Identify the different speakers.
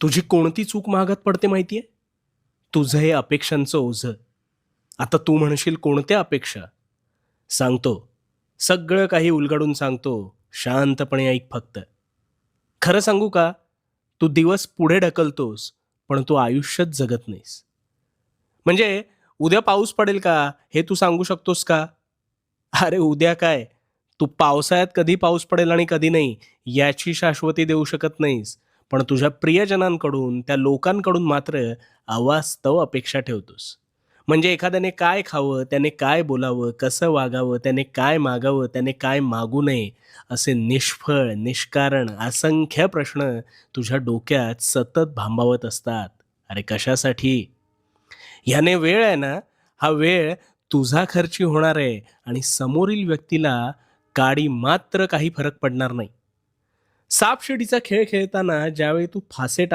Speaker 1: तुझी कोणती चूक महागात पडते माहितीये? तुझं हे अपेक्षांचं ओझं. आता तू म्हणशील कोणत्या अपेक्षा? सांगतो. सगळं काही उलगडून सांगतो. शांतपणे ऐक फक्त. खरं सांगू का? तू दिवस पुढे ढकलतोस, पण तू आयुष्यच जगत नाहीस. म्हणजे उद्या पाऊस पडेल का? हे तू सांगू शकतोस का? अरे उद्या काय? तू पावसाळ्यात कधी पाऊस पडेल आणि कधी नाही, याची शाश्वती देऊ शकत नाहीस. पण तुझ्या प्रियजनांकडून, त्या लोकांकडून मात्र अवास्तव अपेक्षा ठेवतोस. म्हणजे एखाद्याने काय खावं, त्याने काय बोलावं, कसं वागावं, त्याने काय मागावं, त्याने काय मागू नये, असे निष्फळ, निष्कारण असंख्य प्रश्न तुझ्या डोक्यात सतत भांबावत असतात. अरे कशासाठी? ह्याने वेळ आहे ना, हा वेळ तुझा खर्ची होणार आहे आणि समोरील व्यक्तीला काडी मात्र काही फरक पडणार नाही. सापशिडीचा खेळ खेळताना ज्यावेळी तू फासे